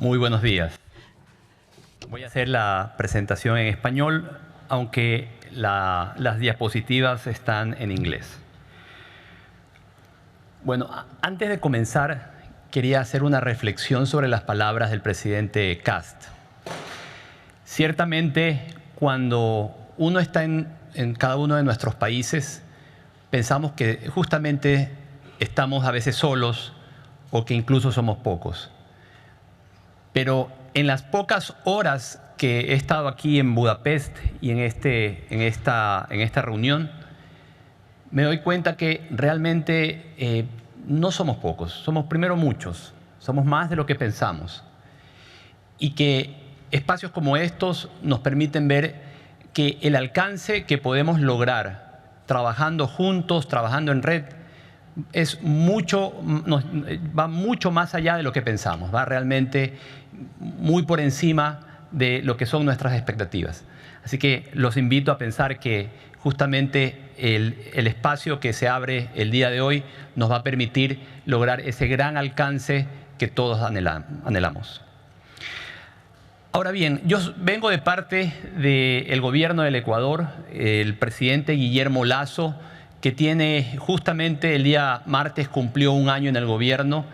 Muy buenos días. Voy a hacer la presentación en español, aunque las diapositivas están en inglés. Bueno, antes de comenzar, quería hacer una reflexión sobre las palabras del presidente Kast. Ciertamente, cuando uno está en cada uno de nuestros países, pensamos que justamente estamos a veces solos o que incluso somos pocos. Pero en las pocas horas que he estado aquí en Budapest y en esta reunión, me doy cuenta que realmente no somos pocos, somos primero muchos, somos más de lo que pensamos. Y que espacios como estos nos permiten ver que el alcance que podemos lograr trabajando juntos, trabajando en red, va mucho más allá de lo que pensamos, va realmente muy por encima de lo que son nuestras expectativas. Así que los invito a pensar que justamente el espacio que se abre el día de hoy nos va a permitir lograr ese gran alcance que todos anhelamos. Ahora bien, yo vengo de parte del gobierno del Ecuador, el presidente Guillermo Lasso, que tiene justamente el día martes cumplió un año en el gobierno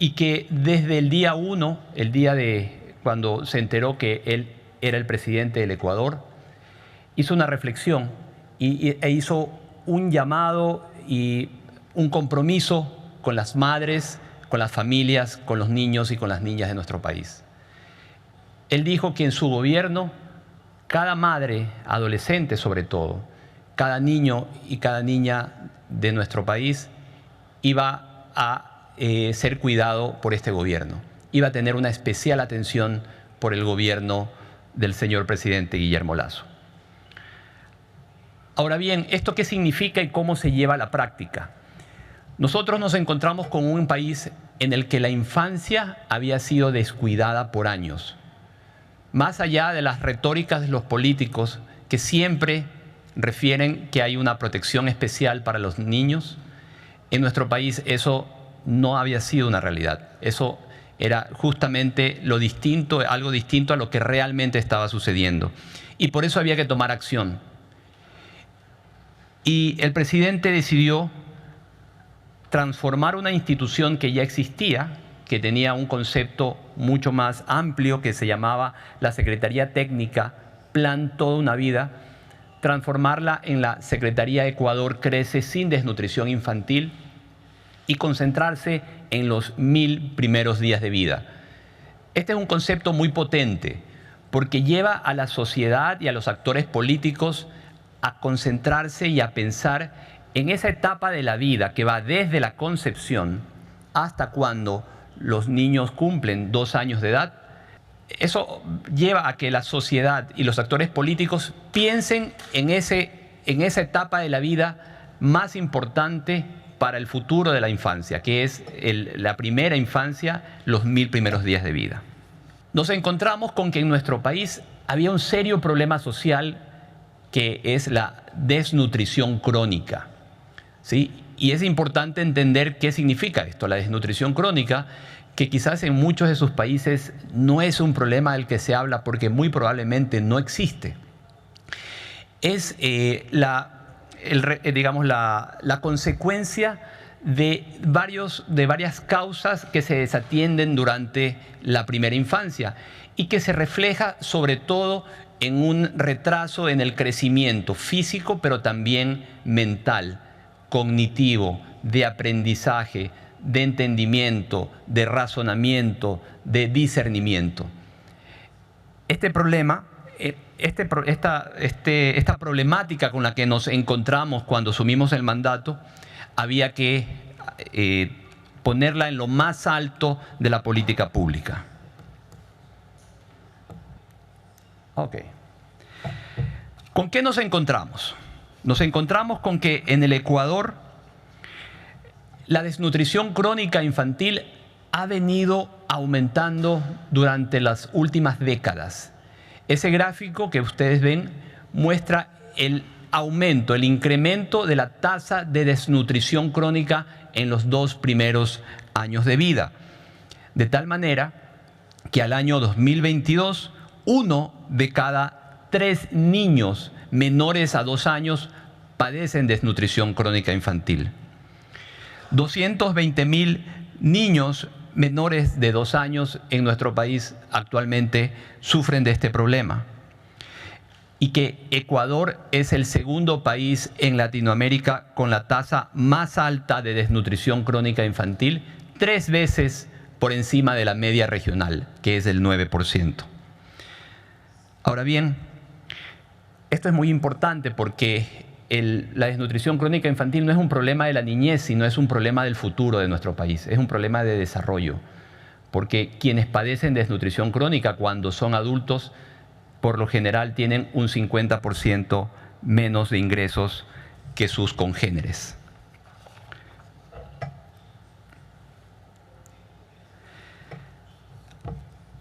y que desde el día 1, el día de cuando se enteró que él era el presidente del Ecuador, hizo una reflexión e hizo un llamado y un compromiso con las madres, con las familias, con los niños y con las niñas de nuestro país. Él dijo que en su gobierno, cada madre, adolescente sobre todo, cada niño y cada niña de nuestro país iba a ser cuidado por este gobierno. Iba a tener una especial atención por el gobierno del señor presidente Guillermo Lasso. Ahora bien, ¿esto qué significa y cómo se lleva a la práctica? Nosotros nos encontramos con un país en el que la infancia había sido descuidada por años. Más allá de las retóricas de los políticos que siempre refieren que hay una protección especial para los niños, en nuestro país eso no había sido una realidad. Eso era justamente lo distinto, algo distinto a lo que realmente estaba sucediendo. Y por eso había que tomar acción. Y el presidente decidió transformar una institución que ya existía, que tenía un concepto mucho más amplio que se llamaba la Secretaría Técnica Plan Toda una Vida, transformarla en la Secretaría Ecuador Crece Sin Desnutrición Infantil y concentrarse en los 1000 primeros días de vida. Este es un concepto muy potente porque lleva a la sociedad y a los actores políticos a concentrarse y a pensar en esa etapa de la vida que va desde la concepción hasta cuando los niños cumplen 2 años de edad. Eso lleva a que la sociedad y los actores políticos piensen en esa etapa de la vida más importante para el futuro de la infancia, que es la primera infancia, los 1000 primeros días de vida. Nos encontramos con que en nuestro país había un serio problema social que es la desnutrición crónica, ¿sí? Y es importante entender qué significa esto, la desnutrición crónica, que quizás en muchos de sus países no es un problema del que se habla porque muy probablemente no existe. Es la consecuencia de varias causas que se desatienden durante la primera infancia y que se refleja sobre todo en un retraso en el crecimiento físico, pero también mental, cognitivo, de aprendizaje, de entendimiento, de razonamiento, de discernimiento. Este problema, esta problemática con la que nos encontramos cuando asumimos el mandato, había que ponerla en lo más alto de la política pública. Okay. ¿Con qué nos encontramos? Nos encontramos con que en el Ecuador la desnutrición crónica infantil ha venido aumentando durante las últimas décadas. Ese gráfico que ustedes ven muestra el aumento, el incremento de la tasa de desnutrición crónica en los 2 primeros años de vida. De tal manera que al año 2022, 1 de cada 3 niños menores a 2 años padecen desnutrición crónica infantil. 220.000 niños menores de 2 años en nuestro país actualmente sufren de este problema. Y que Ecuador es el segundo país en Latinoamérica con la tasa más alta de desnutrición crónica infantil, 3 veces por encima de la media regional, que es del 9%. Ahora bien, esto es muy importante porque la desnutrición crónica infantil no es un problema de la niñez, sino es un problema del futuro de nuestro país, es un problema de desarrollo, porque quienes padecen desnutrición crónica cuando son adultos, por lo general tienen un 50% menos de ingresos que sus congéneres.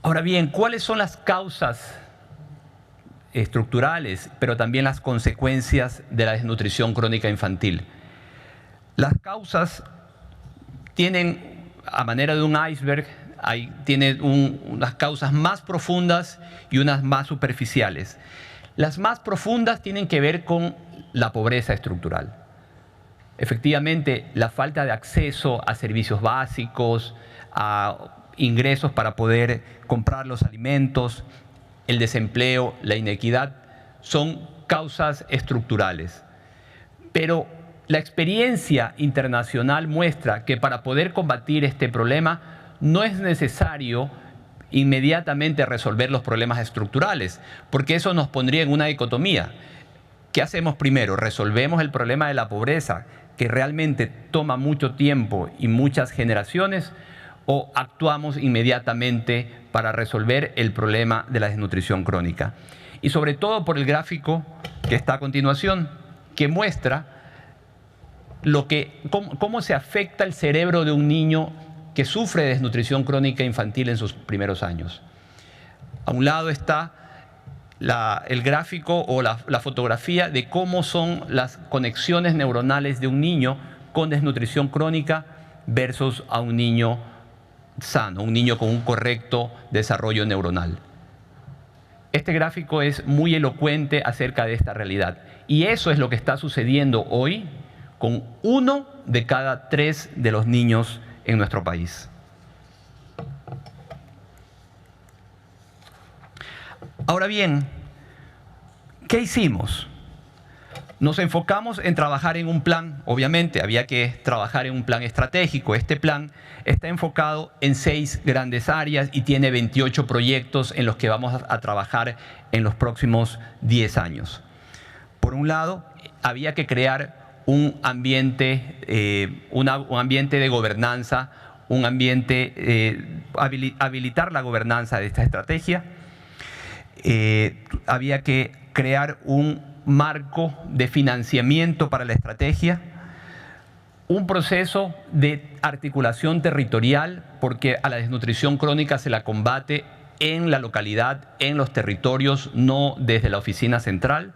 Ahora bien, ¿cuáles son las causas estructurales, pero también las consecuencias de la desnutrición crónica infantil? Las causas tienen, a manera de un iceberg, tiene unas causas más profundas y unas más superficiales. Las más profundas tienen que ver con la pobreza estructural. Efectivamente, la falta de acceso a servicios básicos, a ingresos para poder comprar los alimentos, el desempleo, la inequidad, son causas estructurales. Pero la experiencia internacional muestra que para poder combatir este problema no es necesario inmediatamente resolver los problemas estructurales, porque eso nos pondría en una dicotomía. ¿Qué hacemos primero? ¿Resolvemos el problema de la pobreza, que realmente toma mucho tiempo y muchas generaciones, o actuamos inmediatamente para resolver el problema de la desnutrición crónica? Y sobre todo por el gráfico que está a continuación, que muestra cómo se afecta el cerebro de un niño que sufre de desnutrición crónica infantil en sus primeros años. A un lado está el gráfico o la fotografía de cómo son las conexiones neuronales de un niño con desnutrición crónica versus a un niño sano, un niño con un correcto desarrollo neuronal. Este gráfico es muy elocuente acerca de esta realidad. Y eso es lo que está sucediendo hoy con 1 de cada 3 de los niños en nuestro país. Ahora bien, ¿qué hicimos? Nos enfocamos en trabajar en un plan. Obviamente había que trabajar en un plan estratégico. Este plan está enfocado en 6 grandes áreas y tiene 28 proyectos en los que vamos a trabajar en los próximos 10 años. Por un lado, había que crear un ambiente de gobernanza, habilitar la gobernanza de esta estrategia. Había que crear un marco de financiamiento para la estrategia, un proceso de articulación territorial, porque a la desnutrición crónica se la combate en la localidad, en los territorios, no desde la oficina central.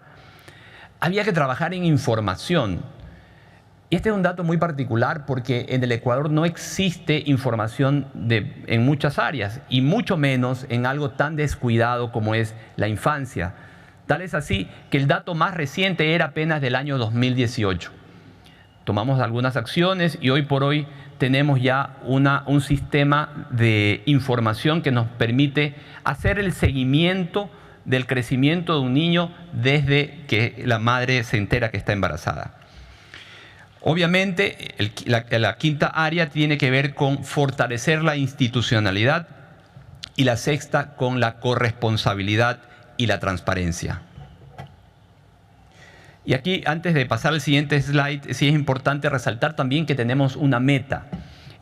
Había que trabajar en información. Y este es un dato muy particular porque en el Ecuador no existe información en muchas áreas y mucho menos en algo tan descuidado como es la infancia. Tal es así que el dato más reciente era apenas del año 2018. Tomamos algunas acciones y hoy por hoy tenemos ya un sistema de información que nos permite hacer el seguimiento del crecimiento de un niño desde que la madre se entera que está embarazada. Obviamente, la quinta área tiene que ver con fortalecer la institucionalidad y la sexta con la corresponsabilidad y la transparencia. Y aquí, antes de pasar al siguiente slide, sí es importante resaltar también que tenemos una meta.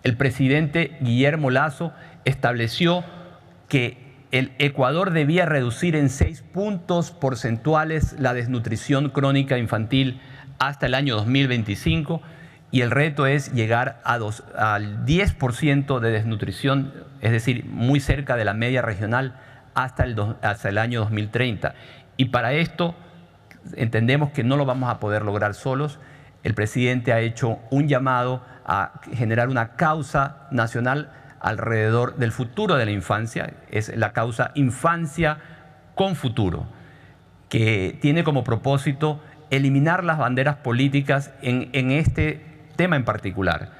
El presidente Guillermo Lasso estableció que el Ecuador debía reducir en 6 puntos porcentuales la desnutrición crónica infantil hasta el año 2025 y el reto es llegar al 10% de desnutrición, es decir, muy cerca de la media regional hasta el año 2030. Y para esto entendemos que no lo vamos a poder lograr solos. El presidente ha hecho un llamado a generar una causa nacional alrededor del futuro de la infancia. Es la causa Infancia con Futuro, que tiene como propósito eliminar las banderas políticas en este tema en particular.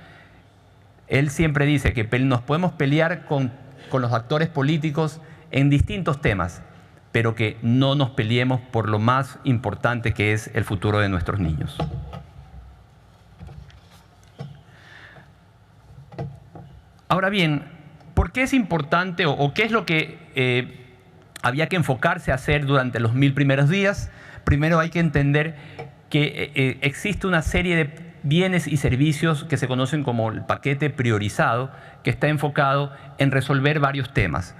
Él siempre dice que nos podemos pelear con los actores políticos en distintos temas, pero que no nos peleemos por lo más importante, que es el futuro de nuestros niños. Ahora bien, ¿por qué es importante o qué es lo que había que enfocarse a hacer durante los 1000 primeros días? Primero hay que entender que existe una serie de bienes y servicios que se conocen como el paquete priorizado, que está enfocado en resolver varios temas.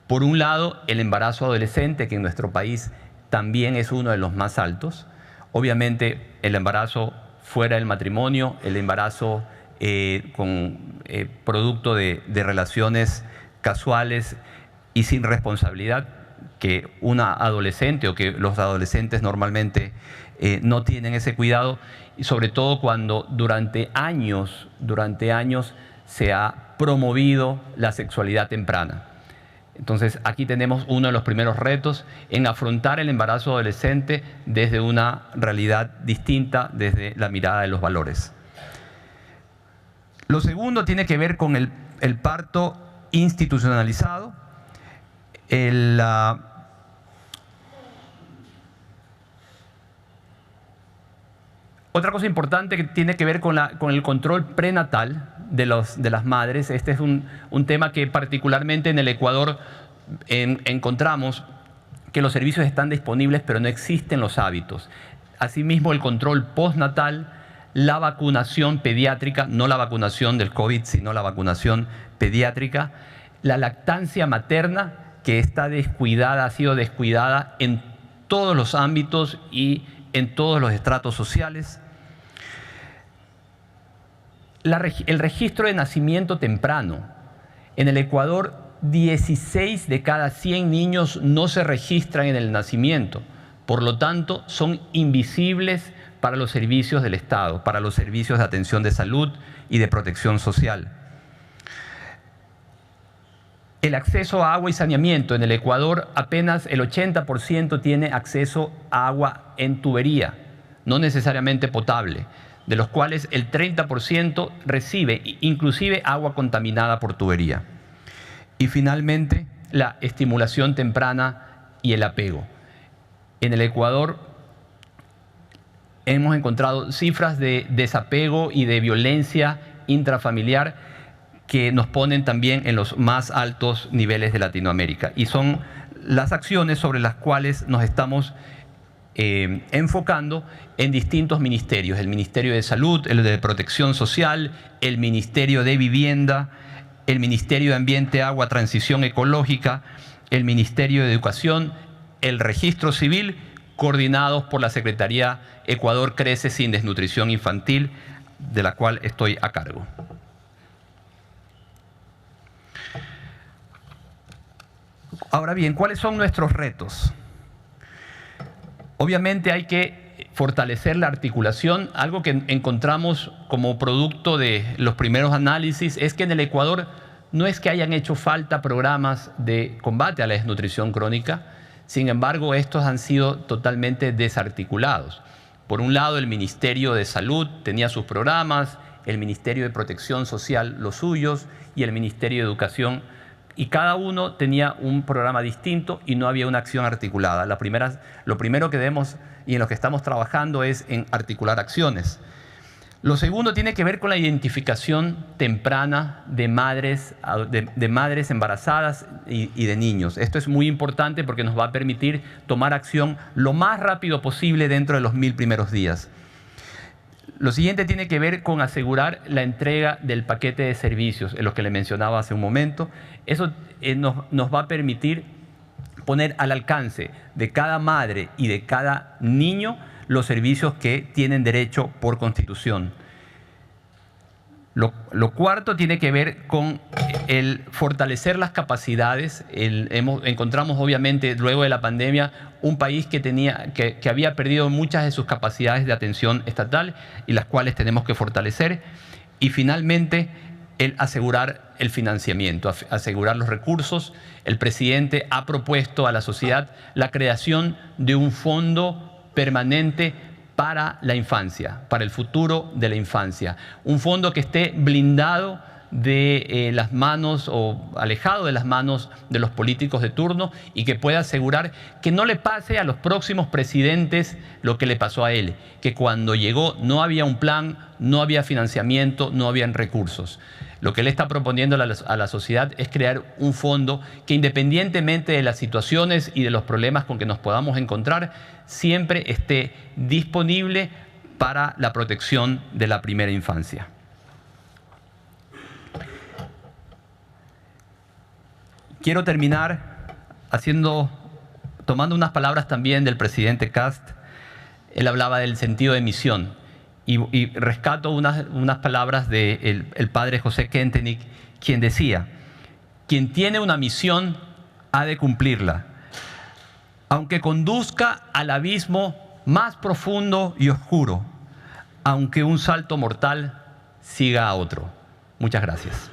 Por un lado, el embarazo adolescente, que en nuestro país también es uno de los más altos. Obviamente, el embarazo fuera del matrimonio, el embarazo producto de relaciones casuales y sin responsabilidad, que una adolescente o que los adolescentes normalmente no tienen ese cuidado, y sobre todo cuando durante años se ha promovido la sexualidad temprana. Entonces, aquí tenemos uno de los primeros retos en afrontar el embarazo adolescente desde una realidad distinta, desde la mirada de los valores. Lo segundo tiene que ver con el parto institucionalizado. Otra cosa importante que tiene que ver con el control prenatal de las madres. Este es un tema que particularmente en el Ecuador encontramos que los servicios están disponibles, pero no existen los hábitos. Asimismo, el control postnatal, la vacunación pediátrica, no la vacunación del COVID, sino la vacunación pediátrica, la lactancia materna, que está descuidada, ha sido descuidada en todos los ámbitos y en todos los estratos sociales. El registro de nacimiento temprano. En el Ecuador, 16 de cada 100 niños no se registran en el nacimiento. Por lo tanto, son invisibles para los servicios del Estado, para los servicios de atención de salud y de protección social. El acceso a agua y saneamiento. En el Ecuador, apenas el 80% tiene acceso a agua en tubería, no necesariamente potable, de los cuales el 30% recibe inclusive agua contaminada por tubería. Y finalmente, la estimulación temprana y el apego. En el Ecuador hemos encontrado cifras de desapego y de violencia intrafamiliar que nos ponen también en los más altos niveles de Latinoamérica. Y son las acciones sobre las cuales nos estamos enfocando en distintos ministerios. El Ministerio de Salud, el de Protección Social, el Ministerio de Vivienda, el Ministerio de Ambiente, Agua, Transición Ecológica, el Ministerio de Educación, el Registro Civil, coordinados por la Secretaría Ecuador Crece Sin Desnutrición Infantil, de la cual estoy a cargo. Ahora bien, ¿cuáles son nuestros retos? Obviamente hay que fortalecer la articulación. Algo que encontramos como producto de los primeros análisis es que en el Ecuador no es que hayan hecho falta programas de combate a la desnutrición crónica, sin embargo, estos han sido totalmente desarticulados. Por un lado, el Ministerio de Salud tenía sus programas, el Ministerio de Protección Social los suyos y el Ministerio de Educación, y cada uno tenía un programa distinto y no había una acción articulada. Lo primero que debemos y en lo que estamos trabajando es en articular acciones. Lo segundo tiene que ver con la identificación temprana de madres embarazadas y de niños. Esto es muy importante porque nos va a permitir tomar acción lo más rápido posible dentro de los 1000 primeros días. Lo siguiente tiene que ver con asegurar la entrega del paquete de servicios, en lo que le mencionaba hace un momento. Eso nos va a permitir poner al alcance de cada madre y de cada niño los servicios que tienen derecho por Constitución. Lo cuarto tiene que ver con el fortalecer las capacidades. Encontramos obviamente luego de la pandemia un país que había perdido muchas de sus capacidades de atención estatal y las cuales tenemos que fortalecer. Y finalmente el asegurar el financiamiento, asegurar los recursos. El presidente ha propuesto a la sociedad la creación de un fondo permanente para la infancia, para el futuro de la infancia. Un fondo que esté blindado de las manos o alejado de las manos de los políticos de turno y que pueda asegurar que no le pase a los próximos presidentes lo que le pasó a él, que cuando llegó no había un plan, no había financiamiento, no habían recursos. Lo que él está proponiendo a la sociedad es crear un fondo que, independientemente de las situaciones y de los problemas con que nos podamos encontrar, siempre esté disponible para la protección de la primera infancia. Quiero terminar tomando unas palabras también del presidente Kast. Él hablaba del sentido de misión y rescato unas palabras del padre José Kentenich, quien decía: quien tiene una misión ha de cumplirla, aunque conduzca al abismo más profundo y oscuro, aunque un salto mortal siga a otro. Muchas gracias.